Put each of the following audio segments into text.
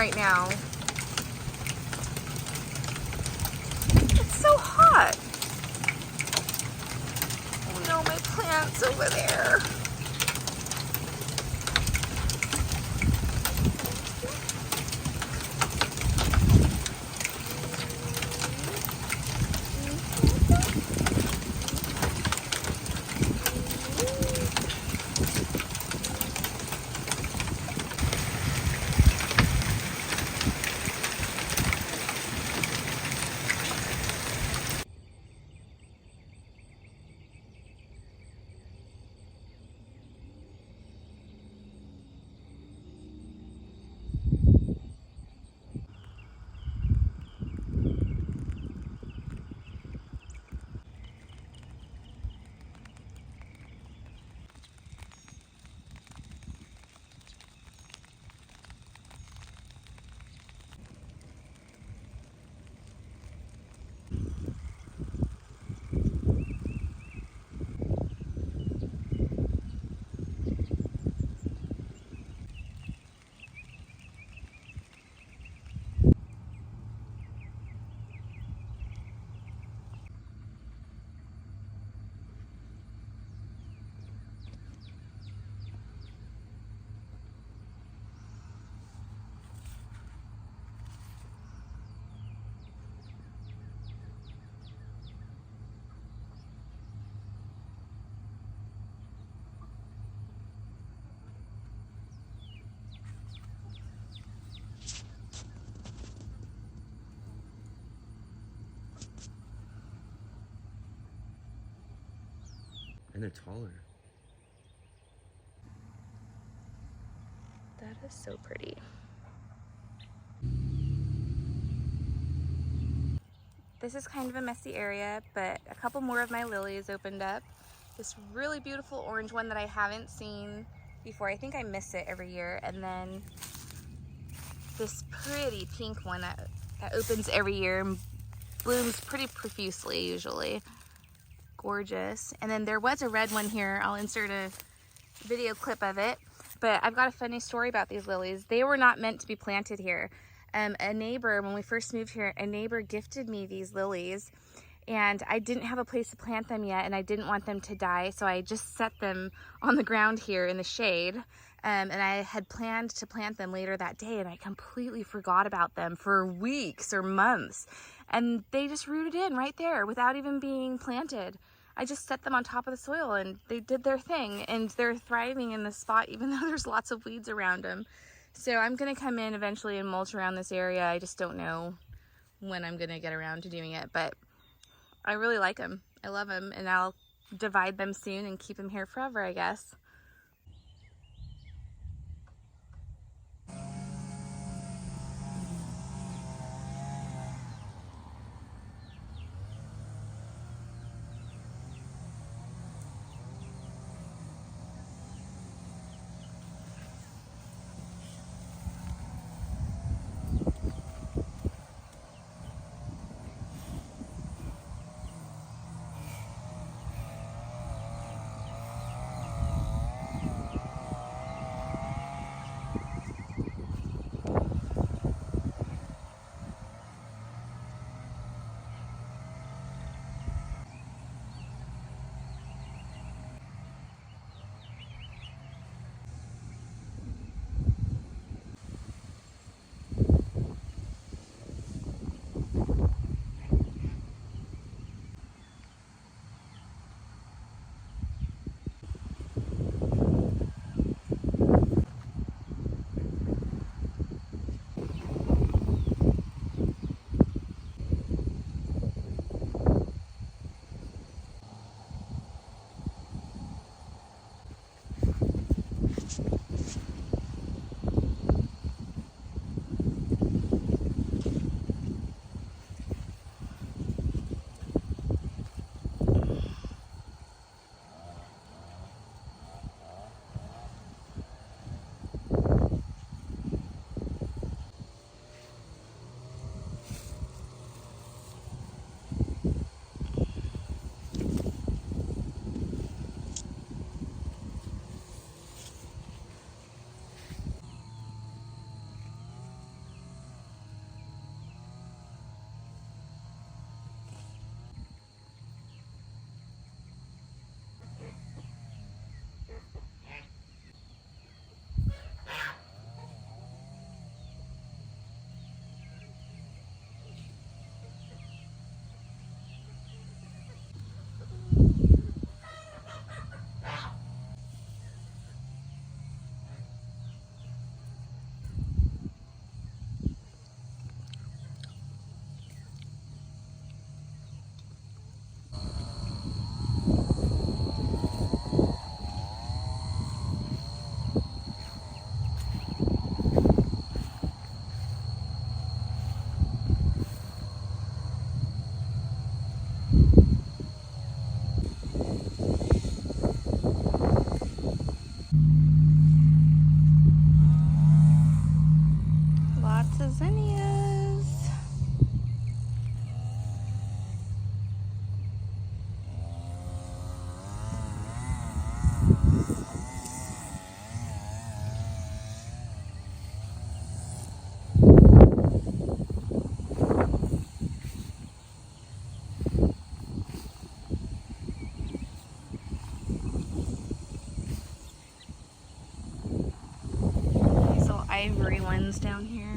right now. It's so hot. Oh no, my plant's over there. And they're taller. That is so pretty. This is kind of a messy area, but a couple more of my lilies opened up. This really beautiful orange one that I haven't seen before. I think I miss it every year. And then this pretty pink one that opens every year and blooms pretty profusely usually. Gorgeous. And then there was a red one here. I'll insert a video clip of it. But I've got a funny story about these lilies. They were not meant to be planted here. A neighbor, when we first moved here, a neighbor gifted me these lilies, and I didn't have a place to plant them yet, and I didn't want them to die, so I just set them on the ground here in the shade. And I had planned to plant them later that day, and I completely forgot about them for weeks or months. And they just rooted in right there without even being planted. I just set them on top of the soil and they did their thing, and they're thriving in this spot even though there's lots of weeds around them. So I'm gonna come in eventually and mulch around this area. I just don't know when I'm gonna get around to doing it, but I really like them. I love them, and I'll divide them soon and keep them here forever, I guess. These little ivory ones down here.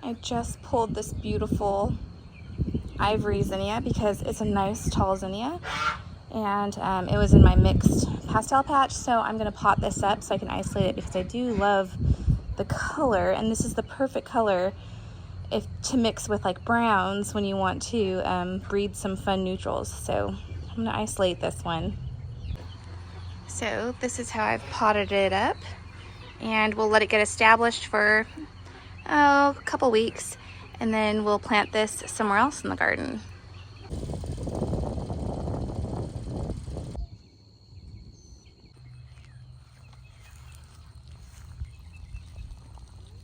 I just pulled this beautiful ivory zinnia because it's a nice tall zinnia, and it was in my mixed pastel patch, so I'm going to pot this up so I can isolate it because I do love the color, and this is the perfect color to mix with like browns when you want to breed some fun neutrals. So I'm going to isolate this one. So this is how I've potted it up, and we'll let it get established for a couple weeks, and then we'll plant this somewhere else in the garden.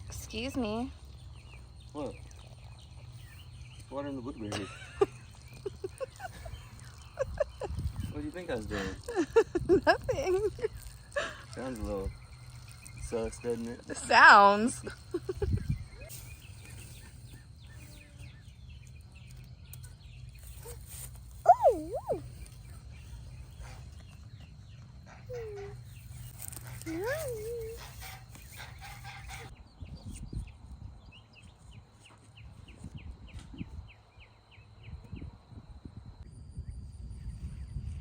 Excuse me. What? Watering the blueberries. What do you think I was doing? Nothing. Sounds a little sus, doesn't it? It sounds.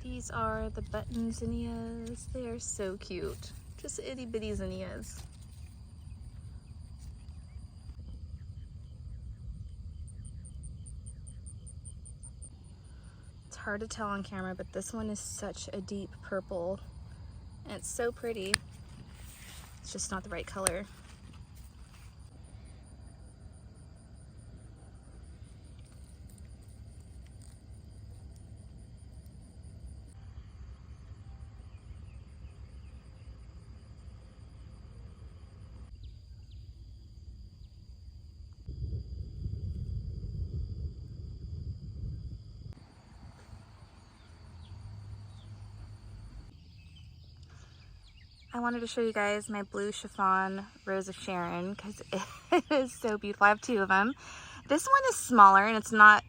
These are the button zinnias. They are so cute. Just itty bitty zinnias. It's hard to tell on camera, but this one is such a deep purple, and it's so pretty. It's just not the right color. I wanted to show you guys my blue chiffon Rose of Sharon because it is so beautiful. I have two of them. This one is smaller, and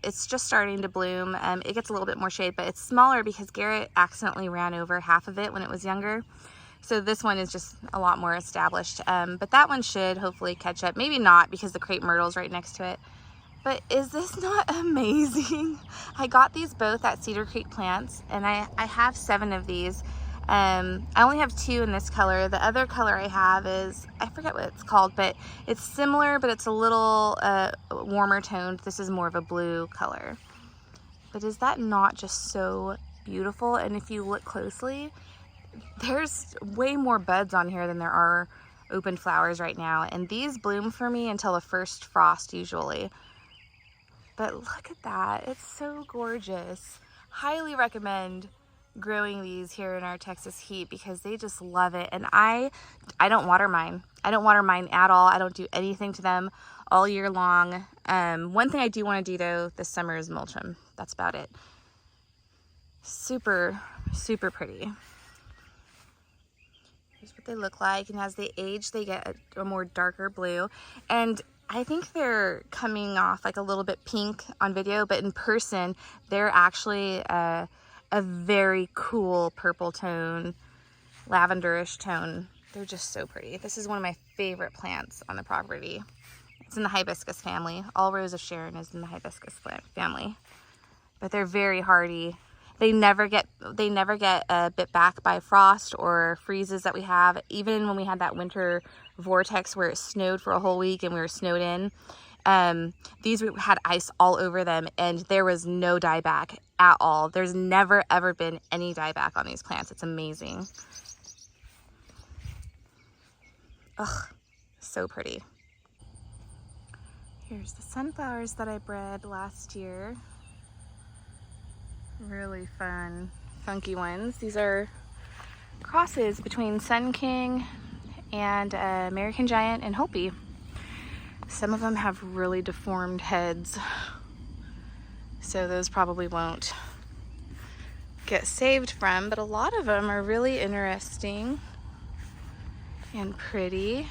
it's just starting to bloom. It gets a little bit more shade, but it's smaller because Garrett accidentally ran over half of it when it was younger. So this one is just a lot more established. But that one should hopefully catch up. Maybe not because the crepe myrtle's right next to it. But is this not amazing? I got these both at Cedar Creek Plants, and I have 7 of these. I only have 2 in this color. The other color I have is, I forget what it's called, but it's similar, but it's a little warmer toned. This is more of a blue color. But is that not just so beautiful? And if you look closely, there's way more buds on here than there are open flowers right now. And these bloom for me until the first frost usually. But look at that. It's so gorgeous. Highly recommend growing these here in our Texas heat because they just love it. And I don't water mine. I don't water mine at all. I don't do anything to them all year long. One thing I do want to do though this summer is mulch them. That's about it. Super, super pretty. Here's what they look like, and as they age they get a more darker blue, and I think they're coming off like a little bit pink on video, but in person they're actually a very cool purple tone, lavenderish tone. They're just so pretty. This is one of my favorite plants on the property. It's in the hibiscus family. All Rose of Sharon is in the hibiscus plant family. But they're very hardy. They never get bit back by frost or freezes that we have. Even when we had that winter vortex where it snowed for a whole week and we were snowed in, these had ice all over them and there was no dieback at all. There's never ever been any dieback on these plants. It's amazing. Ugh, so pretty. Here's the sunflowers that I bred last year. Really fun, funky ones. These are crosses between Sun King and American Giant and Hopi. Some of them have really deformed heads, so those probably won't get saved from, but a lot of them are really interesting and pretty.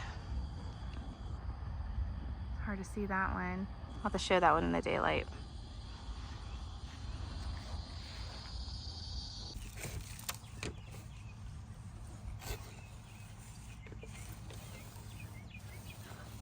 Hard to see that one. I'll have to show that one in the daylight.